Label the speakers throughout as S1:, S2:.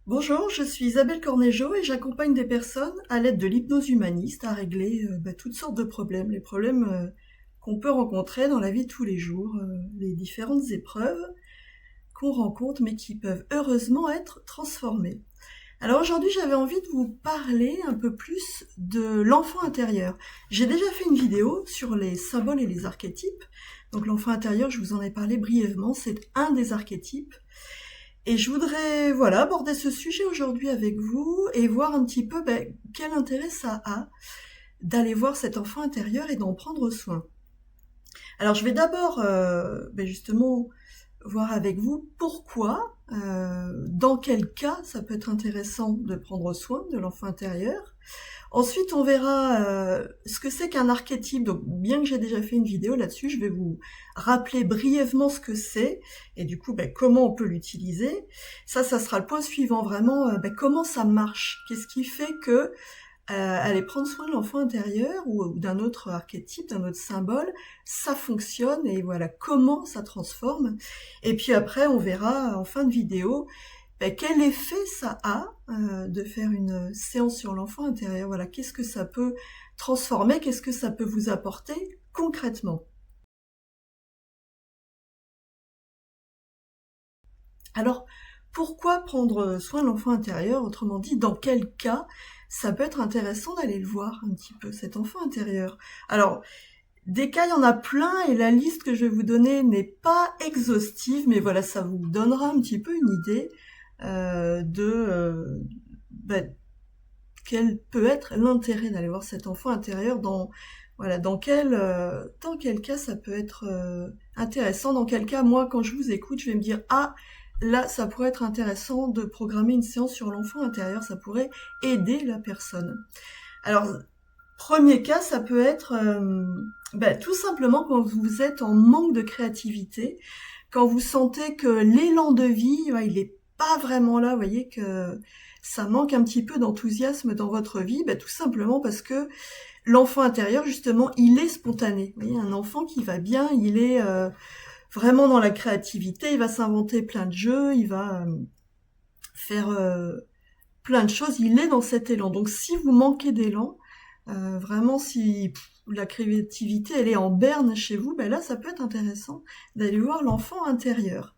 S1: Bonjour, je suis Isabelle Cornejo et j'accompagne des personnes à l'aide de l'hypnose humaniste à régler toutes sortes de problèmes, les problèmes qu'on peut rencontrer dans la vie de tous les jours, les différentes épreuves qu'on rencontre mais qui peuvent heureusement être transformées. Alors aujourd'hui j'avais envie de vous parler un peu plus de l'enfant intérieur. J'ai déjà fait une vidéo sur les symboles et les archétypes, donc l'enfant intérieur je vous en ai parlé brièvement, c'est un des archétypes. Et je voudrais aborder ce sujet aujourd'hui avec vous et voir un petit peu quel intérêt ça a d'aller voir cet enfant intérieur et d'en prendre soin. Alors je vais d'abord justement voir avec vous pourquoi, dans quel cas ça peut être intéressant de prendre soin de l'enfant intérieur. Ensuite, on verra ce que c'est qu'un archétype. Donc, bien que j'ai déjà fait une vidéo là-dessus, je vais vous rappeler brièvement ce que c'est et du coup, comment on peut l'utiliser. Ça sera le point suivant, vraiment, comment ça marche. Qu'est-ce qui fait que aller prendre soin de l'enfant intérieur ou d'un autre archétype, d'un autre symbole, ça fonctionne et voilà comment ça transforme. Et puis après, on verra en fin de vidéo quel effet ça a de faire une séance sur l'enfant intérieur. Voilà, qu'est-ce que ça peut transformer, qu'est-ce que ça peut vous apporter concrètement. Alors, pourquoi prendre soin de l'enfant intérieur? Autrement dit, dans quel cas ça peut être intéressant d'aller le voir un petit peu, cet enfant intérieur? Alors, des cas, il y en a plein et la liste que je vais vous donner n'est pas exhaustive, mais voilà, ça vous donnera un petit peu une idée de quel peut être l'intérêt d'aller voir cet enfant intérieur dans quel cas ça peut être intéressant, dans quel cas, moi, quand je vous écoute, je vais me dire, ah, là, ça pourrait être intéressant de programmer une séance sur l'enfant intérieur, ça pourrait aider la personne. Alors, premier cas, ça peut être tout simplement quand vous êtes en manque de créativité, quand vous sentez que l'élan de vie, il est pas vraiment là, vous voyez que ça manque un petit peu d'enthousiasme dans votre vie, tout simplement parce que l'enfant intérieur, justement, il est spontané. Vous voyez, un enfant qui va bien, il est vraiment dans la créativité, il va s'inventer plein de jeux, il va faire plein de choses, il est dans cet élan. Donc si vous manquez d'élan, vraiment si la créativité elle est en berne chez vous, là ça peut être intéressant d'aller voir l'enfant intérieur.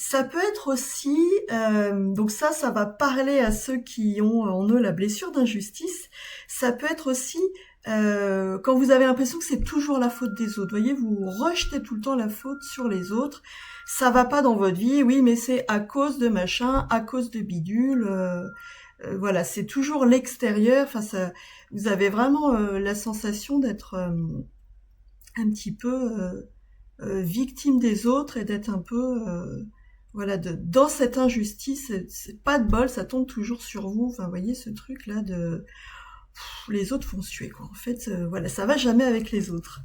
S1: Ça peut être aussi, donc ça va parler à ceux qui ont en eux la blessure d'injustice. Ça peut être aussi quand vous avez l'impression que c'est toujours la faute des autres. Vous voyez, vous rejetez tout le temps la faute sur les autres. Ça va pas dans votre vie, oui, mais c'est à cause de machin, à cause de bidule. Voilà, c'est toujours l'extérieur. Enfin, vous avez vraiment la sensation d'être un petit peu victime des autres et d'être un peu dans cette injustice. C'est pas de bol, ça tombe toujours sur vous. Enfin, vous voyez ce truc là de les autres font suer quoi. En fait, ça va jamais avec les autres.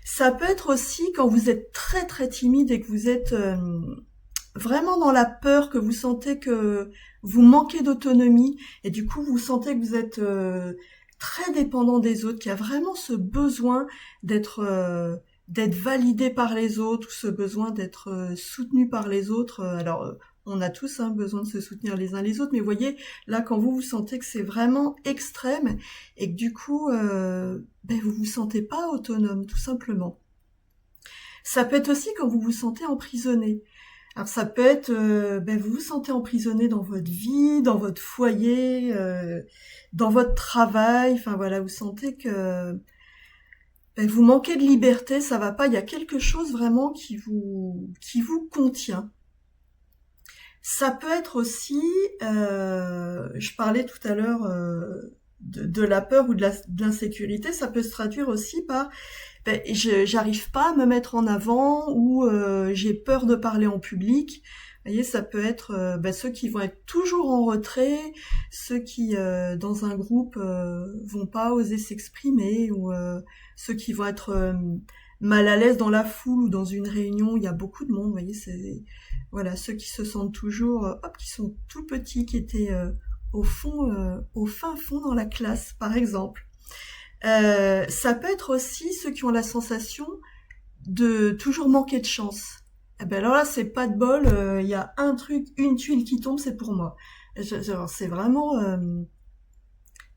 S1: Ça peut être aussi quand vous êtes très très timide et que vous êtes vraiment dans la peur, que vous sentez que vous manquez d'autonomie et du coup vous sentez que vous êtes très dépendant des autres, qu'il y a vraiment ce besoin d'être validé par les autres, ou ce besoin d'être soutenu par les autres. Alors on a tous besoin de se soutenir les uns les autres, mais vous voyez là quand vous sentez que c'est vraiment extrême et que du coup vous vous sentez pas autonome tout simplement. Ça peut être aussi quand vous vous sentez emprisonné. Alors ça peut être, vous vous sentez emprisonné dans votre vie, dans votre foyer, dans votre travail. Enfin voilà, vous sentez que vous manquez de liberté, ça va pas. Il y a quelque chose vraiment qui vous contient. Ça peut être aussi, je parlais tout à l'heure de la peur ou de l'insécurité. Ça peut se traduire aussi par j'arrive pas à me mettre en avant ou j'ai peur de parler en public. Vous voyez, ça peut être ceux qui vont être toujours en retrait, ceux qui dans un groupe vont pas oser s'exprimer ou ceux qui vont être mal à l'aise dans la foule ou dans une réunion où il y a beaucoup de monde. Vous voyez, c'est ceux qui se sentent toujours qui sont tout petits, qui étaient au fin fond dans la classe, par exemple. Ça peut être aussi ceux qui ont la sensation de toujours manquer de chance. Eh ben alors là, c'est pas de bol, il y a un truc, une tuile qui tombe, c'est pour moi. C'est vraiment, vous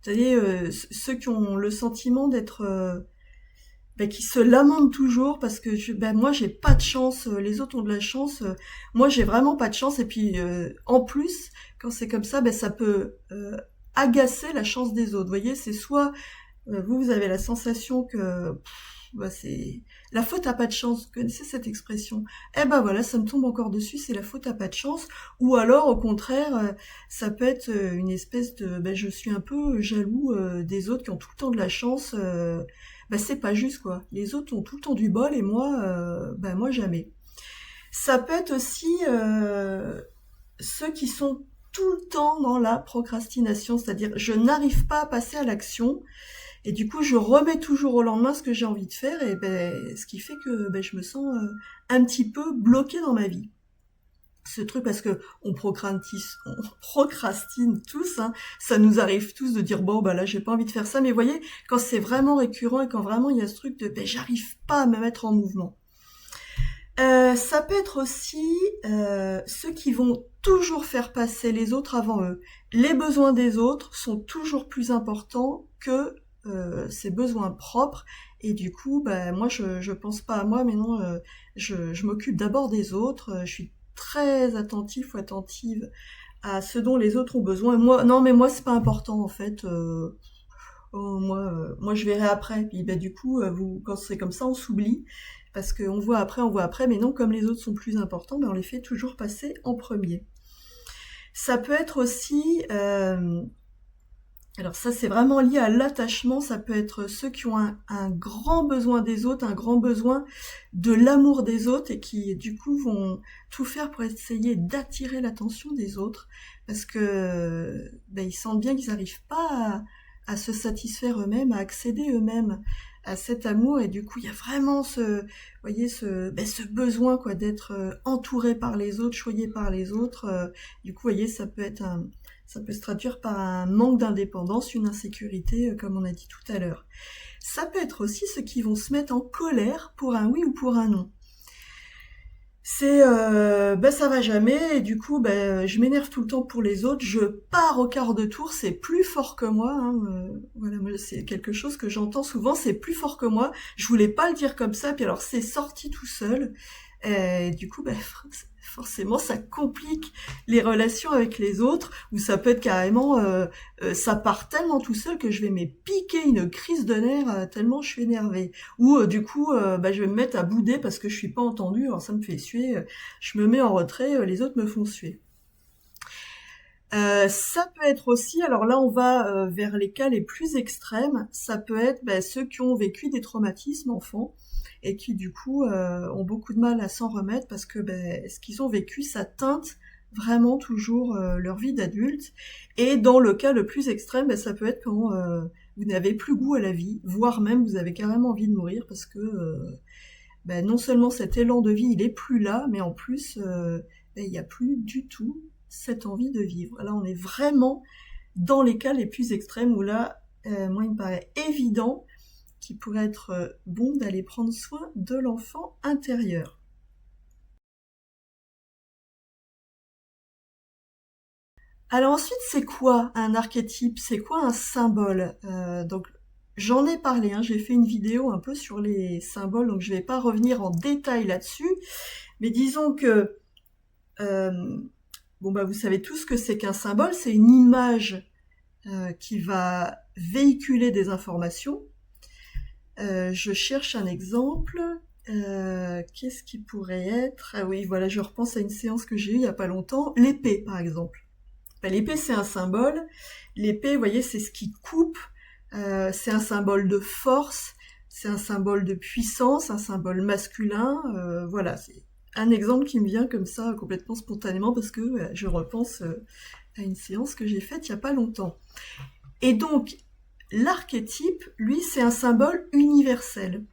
S1: savez, ceux qui ont le sentiment d'être, qui se lamentent toujours parce que moi j'ai pas de chance, les autres ont de la chance, moi j'ai vraiment pas de chance. Et puis en plus, quand c'est comme ça, ça peut agacer la chance des autres. Vous voyez, c'est soit vous avez la sensation que c'est la faute à pas de chance. Vous connaissez cette expression? Eh ben voilà, ça me tombe encore dessus, c'est la faute à pas de chance. Ou alors, au contraire, ça peut être une espèce de je suis un peu jaloux des autres qui ont tout le temps de la chance. C'est pas juste, quoi. Les autres ont tout le temps du bol et moi, moi jamais. Ça peut être aussi ceux qui sont tout le temps dans la procrastination, c'est-à-dire je n'arrive pas à passer à l'action et du coup je remets toujours au lendemain ce que j'ai envie de faire et ce qui fait que je me sens un petit peu bloquée dans ma vie. Ce truc parce que on procrastine tous, hein. Ça nous arrive tous de dire bon là j'ai pas envie de faire ça, mais vous voyez, quand c'est vraiment récurrent et quand vraiment il y a ce truc de j'arrive pas à me mettre en mouvement. Ça peut être aussi ceux qui vont toujours faire passer les autres avant eux. Les besoins des autres sont toujours plus importants que ses besoins propres. Et du coup, moi, je pense pas à moi, mais non, je m'occupe d'abord des autres. Je suis très attentif ou attentive à ce dont les autres ont besoin. Moi, non, mais moi, c'est pas important en fait. Oh, moi, je verrai après. Puis du coup, quand c'est comme ça, on s'oublie parce qu'on on voit après, mais non, comme les autres sont plus importants, on les fait toujours passer en premier. Ça peut être aussi, alors ça c'est vraiment lié à l'attachement, ça peut être ceux qui ont un grand besoin des autres, un grand besoin de l'amour des autres et qui du coup vont tout faire pour essayer d'attirer l'attention des autres parce que ils sentent bien qu'ils n'arrivent pas à se satisfaire eux-mêmes, à accéder eux-mêmes à cet amour et du coup il y a vraiment ce besoin quoi d'être entouré par les autres, choyé par les autres. Du coup, vous voyez, ça peut se traduire par un manque d'indépendance, une insécurité, comme on a dit tout à l'heure. Ça peut être aussi ceux qui vont se mettre en colère pour un oui ou pour un non. C'est ça va jamais et du coup je m'énerve tout le temps pour les autres, je pars au quart de tour, c'est plus fort que moi, hein, voilà, moi, c'est quelque chose que j'entends souvent, c'est plus fort que moi, je voulais pas le dire comme ça, puis alors c'est sorti tout seul, et du coup forcément ça complique les relations avec les autres, ou ça peut être carrément ça part tellement tout seul que je vais me piquer une crise de nerfs tellement je suis énervée. Ou du coup, je vais me mettre à bouder parce que je suis pas entendue, alors ça me fait suer, je me mets en retrait, les autres me font suer. Ça peut être aussi, alors là on va vers les cas les plus extrêmes, ça peut être ceux qui ont vécu des traumatismes enfants et qui du coup ont beaucoup de mal à s'en remettre parce que ce qu'ils ont vécu ça teinte vraiment toujours leur vie d'adulte. Et dans le cas le plus extrême, ça peut être quand vous n'avez plus goût à la vie, voire même vous avez carrément envie de mourir parce que non seulement cet élan de vie il est plus là, mais en plus il n'y a plus du tout cette envie de vivre. Là on est vraiment dans les cas les plus extrêmes où là moi il me paraît évident qu'il pourrait être bon d'aller prendre soin de l'enfant intérieur. Alors ensuite, c'est quoi un archétype? C'est quoi un symbole? Donc j'en ai parlé, hein, j'ai fait une vidéo un peu sur les symboles, donc je vais pas revenir en détail là-dessus, mais disons que vous savez tous ce que c'est qu'un symbole, c'est une image qui va véhiculer des informations. Je cherche un exemple. Qu'est-ce qui pourrait être? Ah oui, voilà, je repense à une séance que j'ai eue il y a pas longtemps. L'épée, par exemple. L'épée, c'est un symbole. L'épée, vous voyez, c'est ce qui coupe. C'est un symbole de force. C'est un symbole de puissance, un symbole masculin. Voilà, c'est un exemple qui me vient comme ça, complètement spontanément, parce que je repense à une séance que j'ai faite il y a pas longtemps. Et donc, l'archétype, lui, c'est un symbole universel.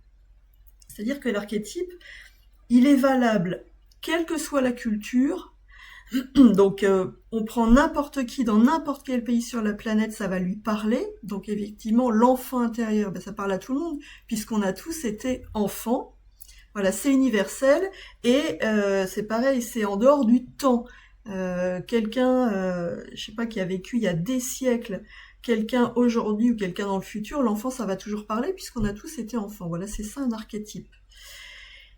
S1: C'est-à-dire que l'archétype, il est valable quelle que soit la culture. Donc on prend n'importe qui dans n'importe quel pays sur la planète, ça va lui parler. Donc effectivement, l'enfant intérieur, ça parle à tout le monde, puisqu'on a tous été enfants. Voilà, c'est universel et c'est pareil, c'est en dehors du temps. Quelqu'un, je sais pas, qui a vécu il y a des siècles, quelqu'un aujourd'hui ou quelqu'un dans le futur, l'enfant, ça va toujours parler puisqu'on a tous été enfants. Voilà, c'est ça un archétype.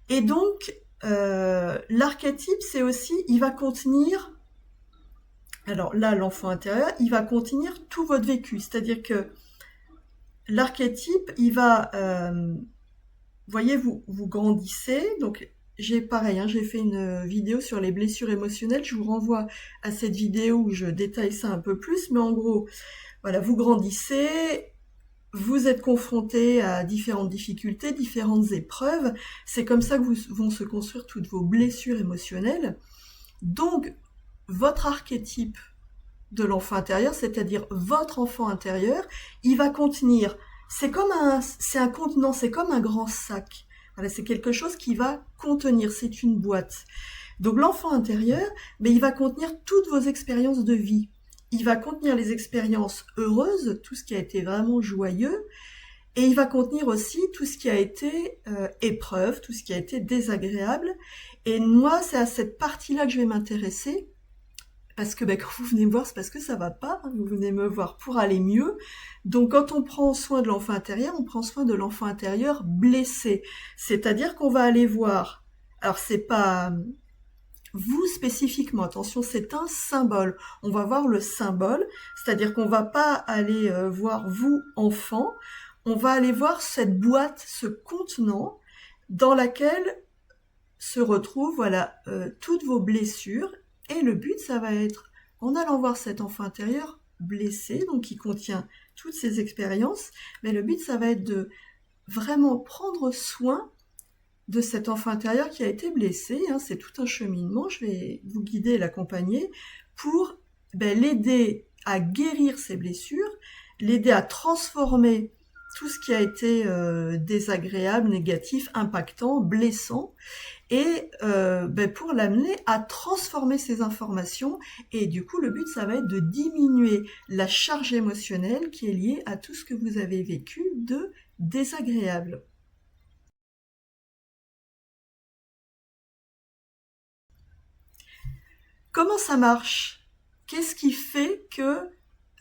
S1: Et donc, l'archétype, c'est aussi, il va contenir, alors là, l'enfant intérieur, il va contenir tout votre vécu. C'est-à-dire que l'archétype, il va, voyez, vous grandissez, donc j'ai pareil, hein, j'ai fait une vidéo sur les blessures émotionnelles, je vous renvoie à cette vidéo où je détaille ça un peu plus, mais en gros, voilà, vous grandissez, vous êtes confronté à différentes difficultés, différentes épreuves, c'est comme ça que vont se construire toutes vos blessures émotionnelles. Donc, votre archétype de l'enfant intérieur, c'est-à-dire votre enfant intérieur, il va contenir, c'est un contenant, c'est comme un grand sac. Voilà, c'est quelque chose qui va contenir, c'est une boîte. Donc l'enfant intérieur, mais il va contenir toutes vos expériences de vie. Il va contenir les expériences heureuses, tout ce qui a été vraiment joyeux, et il va contenir aussi tout ce qui a été épreuve, tout ce qui a été désagréable. Et moi, c'est à cette partie-là que je vais m'intéresser, parce que quand vous venez me voir, c'est parce que ça va pas, hein, vous venez me voir pour aller mieux. Donc quand on prend soin de l'enfant intérieur, on prend soin de l'enfant intérieur blessé. C'est-à-dire qu'on va aller voir, alors c'est pas vous spécifiquement, attention, c'est un symbole. On va voir le symbole, c'est-à-dire qu'on va pas aller voir vous, enfant, on va aller voir cette boîte, ce contenant, dans laquelle se retrouvent voilà, toutes vos blessures. Et le but, ça va être, en allant voir cet enfant intérieur blessé, donc qui contient toutes ces expériences, mais le but, ça va être de vraiment prendre soin de cet enfant intérieur qui a été blessé. Hein, c'est tout un cheminement, je vais vous guider et l'accompagner pour l'aider à guérir ses blessures, l'aider à transformer tout ce qui a été désagréable, négatif, impactant, blessant, et pour l'amener à transformer ces informations. Et du coup, le but, ça va être de diminuer la charge émotionnelle qui est liée à tout ce que vous avez vécu de désagréable. Comment ça marche? Qu'est-ce qui fait que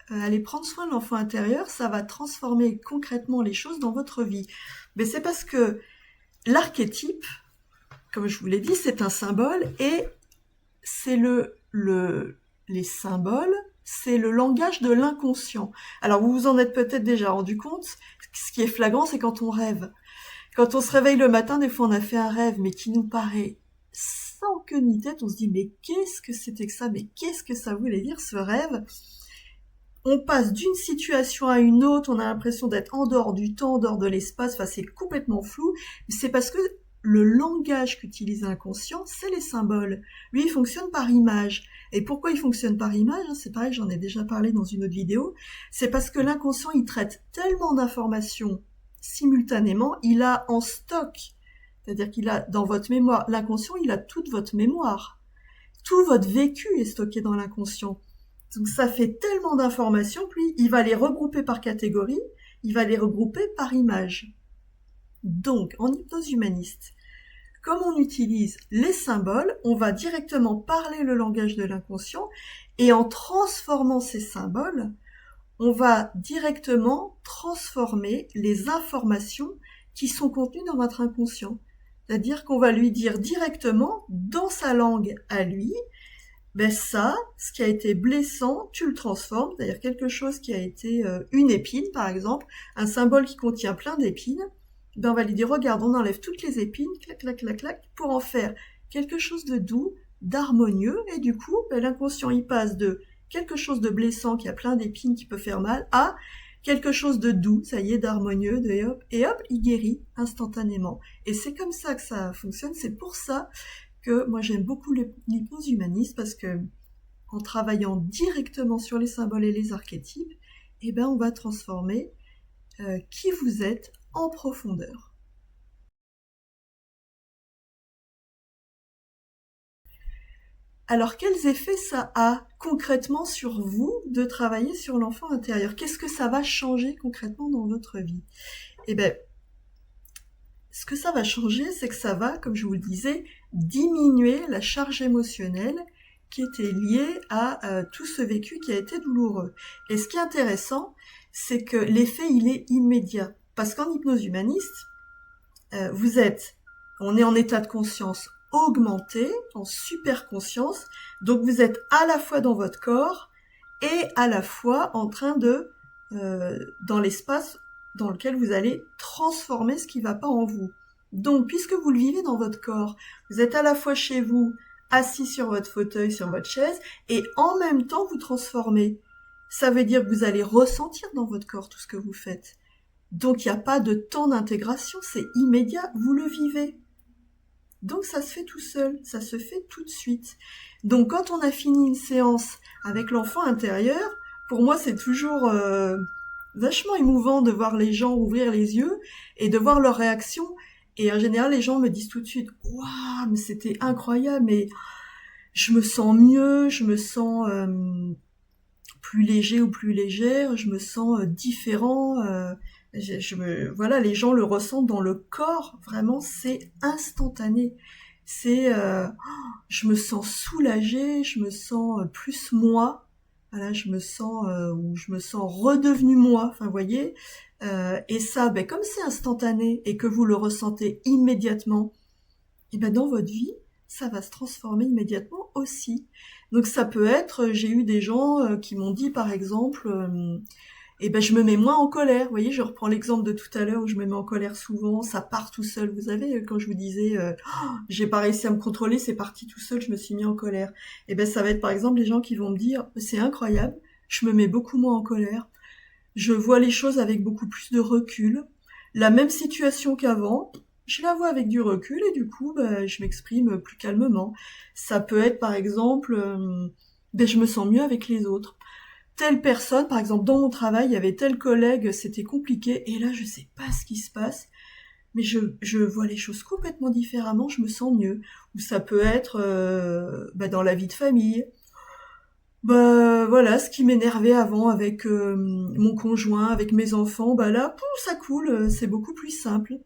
S1: aller prendre soin de l'enfant intérieur, ça va transformer concrètement les choses dans votre vie? Mais c'est parce que l'archétype, comme je vous l'ai dit, c'est un symbole et c'est les symboles, c'est le langage de l'inconscient. Alors vous vous en êtes peut-être déjà rendu compte, ce qui est flagrant, c'est quand on rêve. Quand on se réveille le matin, des fois on a fait un rêve, mais qui nous paraît sans queue ni tête, on se dit mais qu'est-ce que c'était que ça? Mais qu'est-ce que ça voulait dire ce rêve? On passe d'une situation à une autre, on a l'impression d'être en dehors du temps, en dehors de l'espace, enfin c'est complètement flou, mais c'est parce que le langage qu'utilise l'inconscient, c'est les symboles. Lui, il fonctionne par image. Et pourquoi il fonctionne par image? C'est pareil, j'en ai déjà parlé dans une autre vidéo. C'est parce que l'inconscient, il traite tellement d'informations simultanément, il a en stock. C'est-à-dire qu'il a dans votre mémoire, l'inconscient, il a toute votre mémoire. Tout votre vécu est stocké dans l'inconscient. Donc ça fait tellement d'informations, puis il va les regrouper par catégorie, il va les regrouper par image. Donc, en hypnose humaniste, comme on utilise les symboles, on va directement parler le langage de l'inconscient, et en transformant ces symboles, on va directement transformer les informations qui sont contenues dans votre inconscient. C'est-à-dire qu'on va lui dire directement, dans sa langue à lui, ça, ce qui a été blessant, tu le transformes, c'est-à-dire quelque chose qui a été une épine, par exemple, un symbole qui contient plein d'épines, on va lui dire, regarde, on enlève toutes les épines, clac, clac, clac, clac, pour en faire quelque chose de doux, d'harmonieux, et du coup, l'inconscient, il passe de quelque chose de blessant, qui a plein d'épines, qui peut faire mal, à quelque chose de doux, ça y est, d'harmonieux, et hop, il guérit instantanément. Et c'est comme ça que ça fonctionne, c'est pour ça que moi j'aime beaucoup l'hypnose humaniste, parce que en travaillant directement sur les symboles et les archétypes, on va transformer qui vous êtes en profondeur. Alors quels effets ça a concrètement sur vous de travailler sur l'enfant intérieur? Qu'est-ce que ça va changer concrètement dans votre vie? ce que ça va changer, c'est que ça va, comme je vous le disais, diminuer la charge émotionnelle qui était liée à tout ce vécu qui a été douloureux. Et ce qui est intéressant, c'est que l'effet, il est immédiat. Parce qu'en hypnose humaniste, on est en état de conscience augmenté, en super conscience, donc vous êtes à la fois dans votre corps et à la fois en train de, dans l'espace dans lequel vous allez transformer ce qui ne va pas en vous. Donc, puisque vous le vivez dans votre corps, vous êtes à la fois chez vous, assis sur votre fauteuil, sur votre chaise, et en même temps vous transformez. Ça veut dire que vous allez ressentir dans votre corps tout ce que vous faites. Donc, il n'y a pas de temps d'intégration, c'est immédiat, vous le vivez. Donc, ça se fait tout seul, ça se fait tout de suite. Donc, quand on a fini une séance avec l'enfant intérieur, pour moi, c'est toujours vachement émouvant de voir les gens ouvrir les yeux et de voir leur réaction. Et en général, les gens me disent tout de suite « Waouh, mais c'était incroyable, mais je me sens mieux, je me sens plus léger ou plus légère, je me sens différent. » Voilà, les gens le ressentent dans le corps, vraiment, c'est instantané. C'est, je me sens soulagée, je me sens plus moi. Voilà, je me sens redevenue moi. Enfin, vous voyez. Et ça, ben, comme c'est instantané et que vous le ressentez immédiatement, et ben dans votre vie, ça va se transformer immédiatement aussi. Donc ça peut être, j'ai eu des gens qui m'ont dit par exemple, et ben je me mets moins en colère. Vous voyez, je reprends l'exemple de tout à l'heure où je me mets en colère souvent, ça part tout seul. Vous savez, quand je vous disais, j'ai pas réussi à me contrôler, c'est parti tout seul, je me suis mis en colère. Et ben ça va être par exemple les gens qui vont me dire, c'est incroyable, je me mets beaucoup moins en colère, je vois les choses avec beaucoup plus de recul, la même situation qu'avant, je la vois avec du recul et du coup, ben, je m'exprime plus calmement. Ça peut être par exemple, ben, je me sens mieux avec les autres. Telle personne, par exemple dans mon travail, il y avait tel collègue, c'était compliqué, et là je sais pas ce qui se passe, mais je vois les choses complètement différemment, je me sens mieux. Ou ça peut être ben, dans la vie de famille. Bah voilà, ce qui m'énervait avant avec mon conjoint, avec mes enfants, bah là, pouf, ça coule, c'est beaucoup plus simple.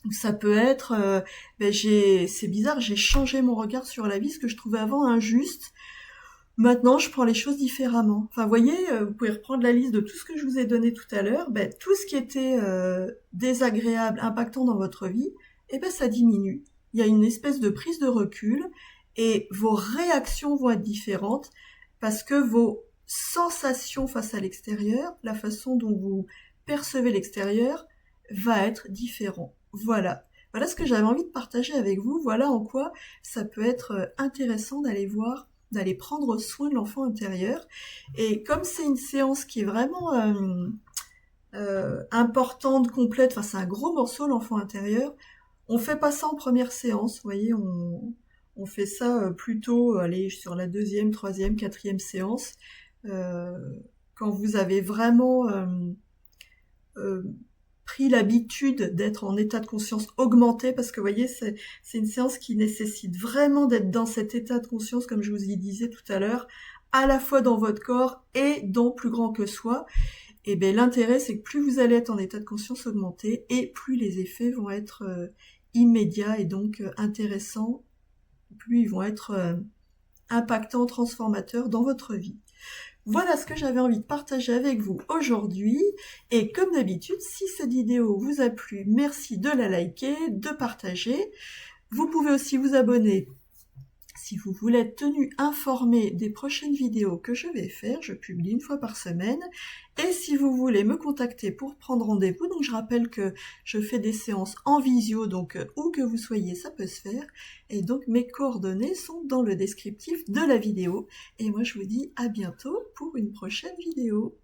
S1: Donc ça peut être, ben c'est bizarre, j'ai changé mon regard sur la vie, ce que je trouvais avant injuste. Maintenant, je prends les choses différemment. Enfin, vous voyez, vous pouvez reprendre la liste de tout ce que je vous ai donné tout à l'heure. Ben, tout ce qui était désagréable, impactant dans votre vie, eh ben, ça diminue. Il y a une espèce de prise de recul et vos réactions vont être différentes parce que vos sensations face à l'extérieur, la façon dont vous percevez l'extérieur, va être différent. Voilà. Voilà ce que j'avais envie de partager avec vous. Voilà en quoi ça peut être intéressant d'aller prendre soin de l'enfant intérieur. Et comme c'est une séance qui est vraiment importante, complète, enfin c'est un gros morceau l'enfant intérieur, on fait pas ça en première séance, vous voyez, on fait ça plutôt, allez, sur la deuxième, troisième, quatrième séance, quand vous avez vraiment pris l'habitude d'être en état de conscience augmenté, parce que vous voyez, c'est une séance qui nécessite vraiment d'être dans cet état de conscience, comme je vous y disais tout à l'heure, à la fois dans votre corps et dans plus grand que soi. Et bien l'intérêt, c'est que plus vous allez être en état de conscience augmenté, et plus les effets vont être immédiats et donc intéressants, plus ils vont être impactants, transformateurs dans votre vie. Voilà ce que j'avais envie de partager avec vous aujourd'hui. Et comme d'habitude, si cette vidéo vous a plu, merci de la liker, de partager. Vous pouvez aussi vous abonner si vous voulez être tenu informé des prochaines vidéos que je vais faire. Je publie une fois par semaine. Et si vous voulez me contacter pour prendre rendez-vous, donc je rappelle que je fais des séances en visio, donc où que vous soyez, ça peut se faire. Et donc mes coordonnées sont dans le descriptif de la vidéo. Et moi je vous dis à bientôt pour une prochaine vidéo.